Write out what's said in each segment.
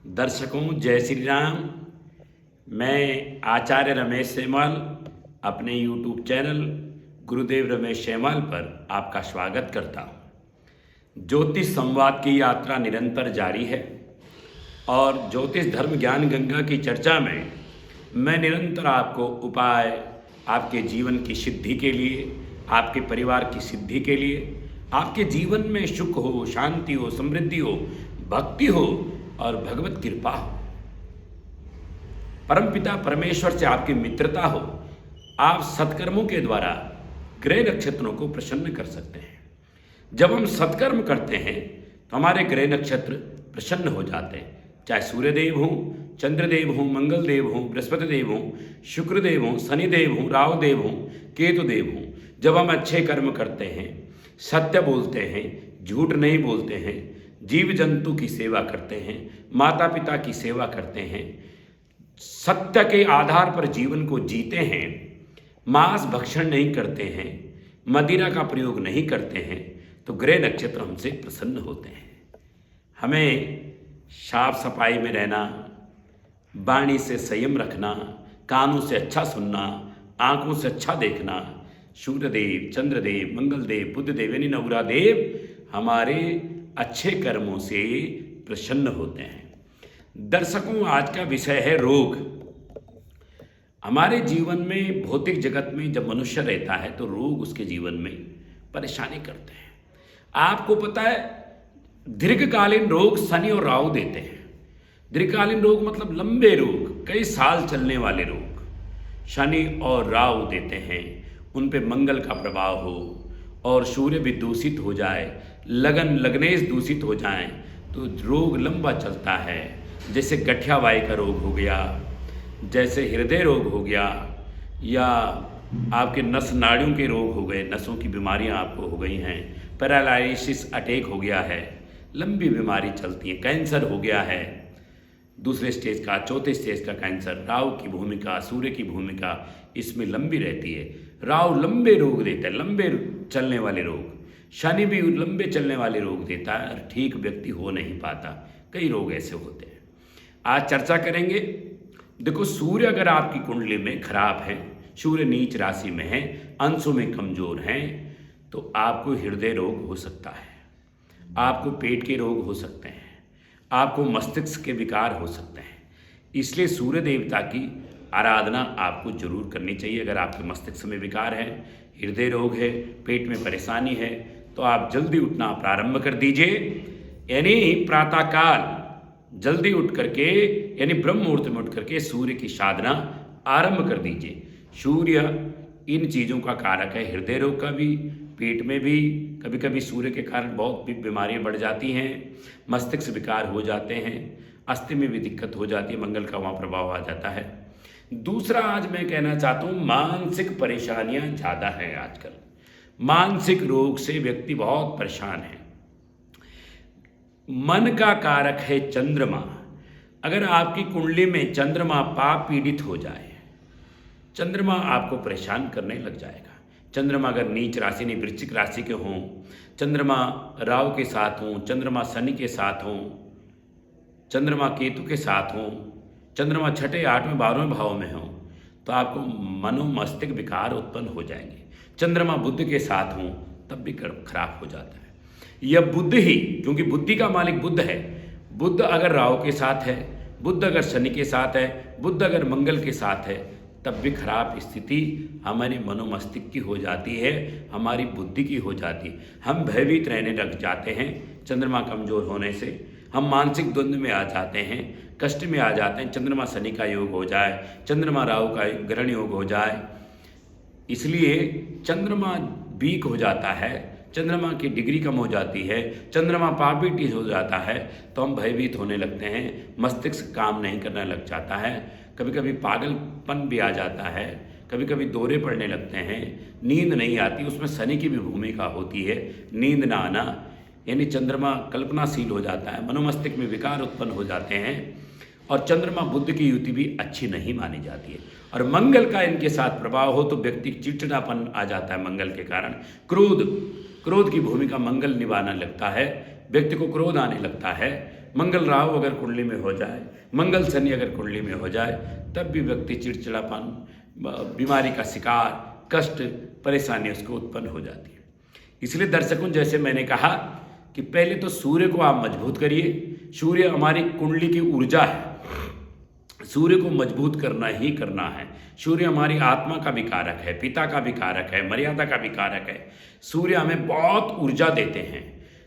दर्शकों जय श्री राम। मैं आचार्य रमेश सेमवाल अपने YouTube चैनल गुरुदेव रमेश सेमवाल पर आपका स्वागत करता हूँ। ज्योतिष संवाद की यात्रा निरंतर जारी है और ज्योतिष धर्म ज्ञान गंगा की चर्चा में मैं निरंतर आपको उपाय आपके जीवन की सिद्धि के लिए, आपके परिवार की सिद्धि के लिए, आपके जीवन में सुख हो, शांति हो, समृद्धि हो, भक्ति हो और भगवत कृपा हो, परमपिता परमेश्वर से आपकी मित्रता हो, आप सत्कर्मों के द्वारा ग्रह नक्षत्रों को प्रसन्न कर सकते हैं। जब हम सत्कर्म करते हैं तो हमारे ग्रह नक्षत्र प्रसन्न हो जाते हैं, चाहे सूर्यदेव हों, चंद्रदेव हों, मंगलदेव हों, बृहस्पति देव हों, शुक्रदेव हों, शनिदेव हों, राहुदेव हों, केतुदेव हों। जब हम अच्छे कर्म करते हैं, सत्य बोलते हैं, झूठ नहीं बोलते हैं, जीव जंतु की सेवा करते हैं, माता पिता की सेवा करते हैं, सत्य के आधार पर जीवन को जीते हैं, मांस भक्षण नहीं करते हैं, मदिरा का प्रयोग नहीं करते हैं, तो ग्रह नक्षत्र हमसे प्रसन्न होते हैं। हमें साफ सफाई में रहना, वाणी से संयम रखना, कानों से अच्छा सुनना, आंखों से अच्छा देखना, सूर्यदेव, चंद्रदेव, मंगलदेव, बुधदेव यानी नवग्रहदेव हमारे अच्छे कर्मों से प्रसन्न होते हैं। दर्शकों, आज का विषय है रोग। हमारे जीवन में, भौतिक जगत में जब मनुष्य रहता है तो रोग उसके जीवन में परेशानी करते हैं। आपको पता है, दीर्घकालीन रोग शनि और राहु देते हैं। दीर्घकालीन रोग मतलब लंबे रोग, कई साल चलने वाले रोग शनि और राहु देते हैं। उन पे मंगल का प्रभाव हो और सूर्य भी दूषित हो जाए, लग्नेश दूषित हो जाएं तो रोग लंबा चलता है। जैसे गठिया वायु का रोग हो गया, जैसे हृदय रोग हो गया, या आपके नस नाड़ियों के रोग हो गए, नसों की बीमारियां आपको हो गई हैं, पैरालिसिस अटैक हो गया है, लंबी बीमारी चलती है, कैंसर हो गया है दूसरे स्टेज का, चौथे स्टेज का कैंसर। राहु की भूमिका, सूर्य की भूमिका इसमें लंबी रहती है। राहु लंबे रोग देता है, लंबे चलने वाले रोग। शनि भी लंबे चलने वाले रोग देता है और ठीक व्यक्ति हो नहीं पाता। कई रोग ऐसे होते हैं, आज चर्चा करेंगे। देखो, सूर्य अगर आपकी कुंडली में खराब है, सूर्य नीच राशि में है, अंशों में कमजोर हैं, तो आपको हृदय रोग हो सकता है, आपको पेट के रोग हो सकते हैं, आपको मस्तिष्क के विकार हो सकते हैं। इसलिए सूर्य देवता की आराधना आपको जरूर करनी चाहिए। अगर आपके मस्तिष्क में विकार है, हृदय रोग है, पेट में परेशानी है, तो आप जल्दी उठना प्रारंभ कर दीजिए। यानी प्रातःकाल जल्दी उठ करके, यानी ब्रह्म मुहूर्त में उठ करके सूर्य की साधना आरंभ कर दीजिए। सूर्य इन चीज़ों का कारक है, हृदय रोग का भी, पेट में भी कभी कभी सूर्य के कारण बहुत बीमारियां बढ़ जाती हैं, मस्तिष्क विकार हो जाते हैं, अस्थि में भी दिक्कत हो जाती है, मंगल का वहाँ प्रभाव आ जाता है। दूसरा, आज मैं कहना चाहता हूँ, मानसिक परेशानियां ज़्यादा हैं आजकल। मानसिक रोग से व्यक्ति बहुत परेशान है। मन का कारक है चंद्रमा। अगर आपकी कुंडली में चंद्रमा पाप पीड़ित हो जाए, चंद्रमा आपको परेशान करने लग जाएगा। चंद्रमा अगर नीच राशि नहीं, वृश्चिक राशि के हों, चंद्रमा राहु के साथ हों, चंद्रमा शनि के साथ हों, चंद्रमा केतु के साथ हों, चंद्रमा छठे, आठवें, 12वें भाव में हों, तो आपको मनोमस्तिष्क विकार उत्पन्न हो जाएंगे। चंद्रमा बुध के साथ हों तब भी खराब हो जाता है। यह बुध ही, क्योंकि बुद्धि का मालिक बुध है, बुध अगर राहु के साथ है, बुध अगर शनि के साथ है, बुध अगर मंगल के साथ है, तब भी खराब स्थिति हमारी मनोमस्तिष्क की हो जाती है, हमारी बुद्धि की हो जाती है। हम भयभीत रहने लग जाते हैं चंद्रमा कमजोर होने से, हम मानसिक द्वंद्व में आ जाते हैं, कष्ट में आ जाते हैं। चंद्रमा शनि का योग हो जाए, चंद्रमा राहु का ग्रहण योग हो जाए, इसलिए चंद्रमा वीक हो जाता है, चंद्रमा की डिग्री कम हो जाती है, चंद्रमा पापीटी हो जाता है, तो हम भयभीत होने लगते हैं, मस्तिष्क काम नहीं करने लग जाता है, कभी कभी पागलपन भी आ जाता है, कभी कभी दौरे पड़ने लगते हैं, नींद नहीं आती। उसमें शनि की भी भूमिका होती है, नींद ना आना, यानी चंद्रमा कल्पनाशील हो जाता है, मनोमस्तिष्क में विकार उत्पन्न हो जाते हैं, और चंद्रमा बुध की युति भी अच्छी नहीं मानी जाती है। और मंगल का इनके साथ प्रभाव हो तो व्यक्ति चिड़चिड़ापन आ जाता है। मंगल के कारण क्रोध की भूमिका मंगल निभाने लगता है, व्यक्ति को क्रोध आने लगता है, मंगल राहु अगर कुंडली में हो जाए, मंगल शनि अगर कुंडली में हो जाए, तब भी व्यक्ति चिड़चिड़ापन, बीमारी का शिकार, कष्ट, परेशानी उसको उत्पन्न हो जाती है। इसलिए दर्शकों, जैसे मैंने कहा कि पहले तो सूर्य को आप मजबूत करिए। सूर्य हमारी कुंडली की ऊर्जा है, सूर्य को मजबूत करना ही करना है। सूर्य हमारी आत्मा का भी कारक है, पिता का भी कारक है, मर्यादा का भी कारक है। सूर्य हमें बहुत ऊर्जा देते हैं।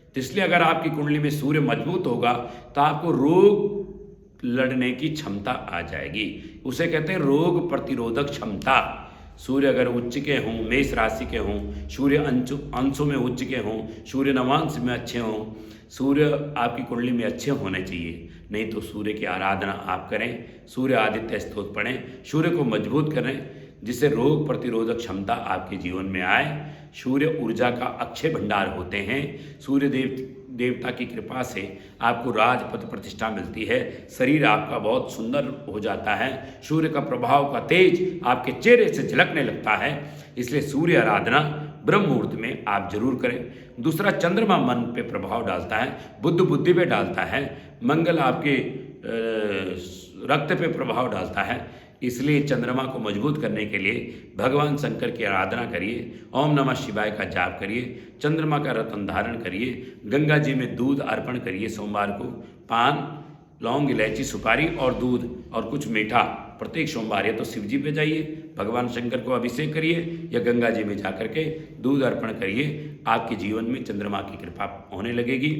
तो इसलिए अगर आपकी कुंडली में सूर्य मजबूत होगा तो आपको रोग लड़ने की क्षमता आ जाएगी। उसे कहते हैं रोग प्रतिरोधक क्षमता। सूर्य अगर उच्च के हों, मेष राशि के हों, सूर्य अंशों में उच्च के हों, सूर्य नवांश में अच्छे हों, सूर्य आपकी कुंडली में अच्छे होने चाहिए। नहीं तो सूर्य की आराधना आप करें, सूर्य आदित्य स्तोत्र पढ़ें, सूर्य को मजबूत करें, जिससे रोग प्रतिरोधक क्षमता आपके जीवन में आए। सूर्य ऊर्जा का अक्षय भंडार होते हैं। सूर्य देवता की कृपा से आपको राजपद प्रतिष्ठा मिलती है, शरीर आपका बहुत सुंदर हो जाता है, सूर्य का प्रभाव का तेज आपके चेहरे से झलकने लगता है। इसलिए सूर्य आराधना ब्रह्म मुहूर्त में आप जरूर करें। दूसरा, चंद्रमा मन पे प्रभाव डालता है, बुद्ध बुद्धि पे डालता है, मंगल आपके रक्त पे प्रभाव डालता है। इसलिए चंद्रमा को मजबूत करने के लिए भगवान शंकर की आराधना करिए, ओम नमः शिवाय का जाप करिए, चंद्रमा का रत्न धारण करिए, गंगा जी में दूध अर्पण करिए। सोमवार को पान, लौंग, इलायची, सुपारी और दूध और कुछ मीठा प्रत्येक सोमवार या तो शिव जी पे जाइए, भगवान शंकर को अभिषेक करिए, या गंगा जी में जा करके दूध अर्पण करिए। आपके जीवन में चंद्रमा की कृपा होने लगेगी।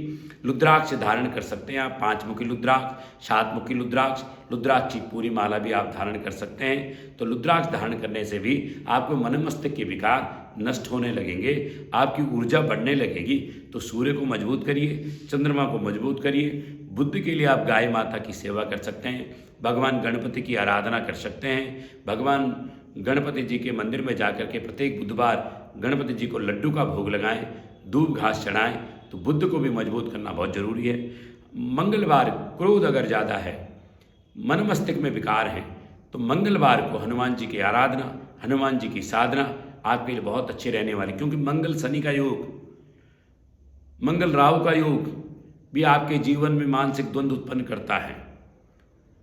रुद्राक्ष धारण कर सकते हैं आप, 5 मुखी रुद्राक्ष, 7 मुखी रुद्राक्ष, रुद्राक्ष की पूरी माला भी आप धारण कर सकते हैं। तो रुद्राक्ष धारण करने से भी आपको मन मस्तिष्क के विकार नष्ट होने लगेंगे, आपकी ऊर्जा बढ़ने लगेगी। तो सूर्य को मजबूत करिए, चंद्रमा को मजबूत करिए। बुद्ध के लिए आप गाय माता की सेवा कर सकते हैं, भगवान गणपति की आराधना कर सकते हैं। भगवान गणपति जी के मंदिर में जाकर के प्रत्येक बुधवार गणपति जी को लड्डू का भोग लगाएं, दूब घास चढ़ाएं। तो बुद्ध को भी मजबूत करना बहुत जरूरी है। मंगलवार क्रोध अगर ज़्यादा है, मन मस्तिष्क में विकार है, तो मंगलवार को हनुमान जी की आराधना, हनुमान जी की साधना आपके लिए बहुत अच्छी रहने वाली। क्योंकि मंगल शनि का योग, मंगल राहु का योग भी आपके जीवन में मानसिक द्वंद्व उत्पन्न करता है।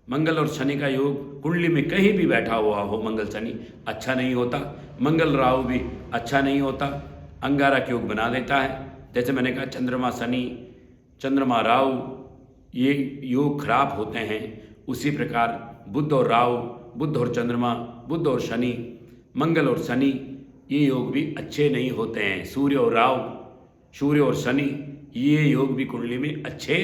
मंगल और शनि का योग कुंडली में कहीं भी बैठा हुआ हो, मंगल शनि अच्छा नहीं होता, मंगल राहु भी अच्छा नहीं होता, अंगारक योग बना देता है। जैसे मैंने कहा, चंद्रमा शनि, चंद्रमा राहु, ये योग खराब होते हैं। उसी प्रकार बुध और राहु, बुध और चंद्रमा, बुध और शनि, मंगल और शनि, ये योग भी अच्छे नहीं होते हैं। सूर्य और राहु, सूर्य और शनि, ये योग भी कुंडली में अच्छे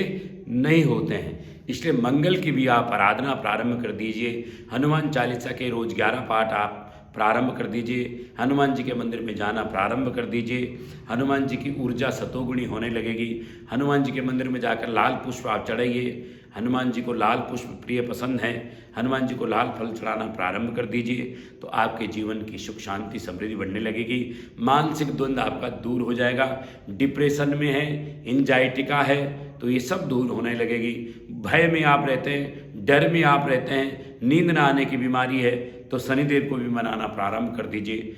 नहीं होते हैं। इसलिए मंगल की भी आप आराधना प्रारंभ कर दीजिए। हनुमान चालीसा के रोज 11 पाठ आप प्रारंभ कर दीजिए। हनुमान जी के मंदिर में जाना प्रारंभ कर दीजिए। हनुमान जी की ऊर्जा सतोगुणी होने लगेगी। हनुमान जी के मंदिर में जाकर लाल पुष्प आप चढ़ाइए। हनुमान जी को लाल पुष्प प्रिय पसंद है, हनुमान जी को लाल फल चढ़ाना प्रारंभ कर दीजिए। तो आपके जीवन की सुख शांति समृद्धि बढ़ने लगेगी। मानसिक द्वंद्व आपका दूर हो जाएगा। डिप्रेशन में है, एंजाइटी का है, तो ये सब दूर होने लगेगी। भय में आप रहते हैं, डर में आप रहते हैं, नींद ना आने की बीमारी है, तो शनिदेव को भी मनाना प्रारंभ कर दीजिए।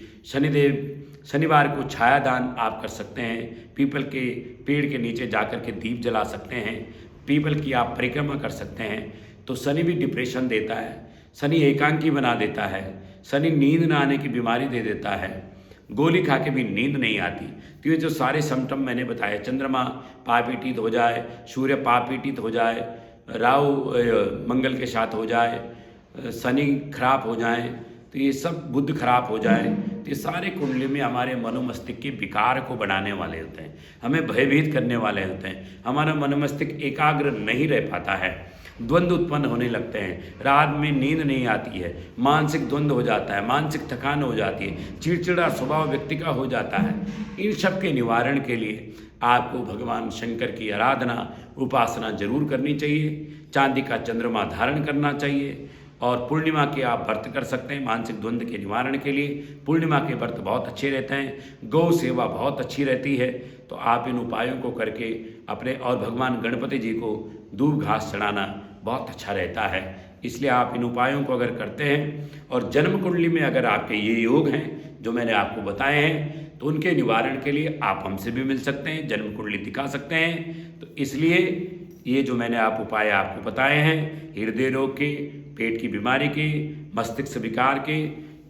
शनिवार को छायादान आप कर सकते हैं। पीपल के पेड़ के नीचे जाकर के दीप जला सकते हैं। पीपल की आप परिक्रमा कर सकते हैं। तो शनि भी डिप्रेशन देता है, शनि एकांकी बना देता है, शनि नींद ना आने की बीमारी दे देता है, गोली खा के भी नींद नहीं आती। तो ये जो सारे सिम्टम मैंने बताए, चंद्रमा पापीटित हो जाए, सूर्य पापीटित हो जाए, राहु मंगल के साथ हो जाए, शनि खराब हो जाए, तो ये सब बुध खराब हो जाए, तो ये सारे कुंडली में हमारे मनोमस्तिष्क के विकार को बढ़ाने वाले होते हैं, हमें भयभीत करने वाले होते हैं। हमारा मनोमस्तिष्क एकाग्र नहीं रह पाता है, द्वंद्व उत्पन्न होने लगते हैं, रात में नींद नहीं आती है, मानसिक द्वंद्व हो जाता है, मानसिक थकान हो जाती है, चिड़चिड़ा स्वभाव व्यक्ति का हो जाता है। इन सब के निवारण के लिए आपको भगवान शंकर की आराधना उपासना जरूर करनी चाहिए। चांदी का चंद्रमा धारण करना चाहिए और पूर्णिमा के आप व्रत कर सकते हैं मानसिक द्वंद्व के निवारण के लिए। पूर्णिमा के व्रत बहुत अच्छे रहते हैं, गौ सेवा बहुत अच्छी रहती है। तो आप इन उपायों को करके अपने और भगवान गणपति जी को दूब घास चढ़ाना बहुत अच्छा रहता है। इसलिए आप इन उपायों को अगर करते हैं और जन्म कुंडली में अगर आपके ये योग हैं जो मैंने आपको बताए हैं, तो उनके निवारण के लिए आप हमसे भी मिल सकते हैं, जन्म कुंडली दिखा सकते हैं। तो इसलिए ये जो मैंने उपाय आपको बताए हैं, हृदय रोग के, पेट की बीमारी के, मस्तिष्क विकार के,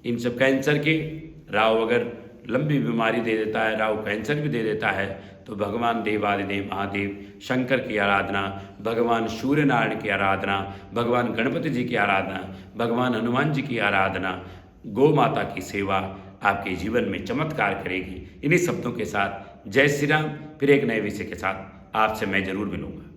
इन सब कैंसर के, राहु अगर लंबी बीमारी दे देता है, राहु कैंसर भी दे देता है, तो भगवान देवादिदेव महादेव शंकर की आराधना, भगवान सूर्य नारायण की आराधना, भगवान गणपति जी की आराधना, भगवान हनुमान जी की आराधना, गौ माता की सेवा आपके जीवन में चमत्कार करेगी। इन्हीं शब्दों के साथ जय श्री राम। फिर एक नए विषय के साथ आपसे मैं जरूर मिलूंगा।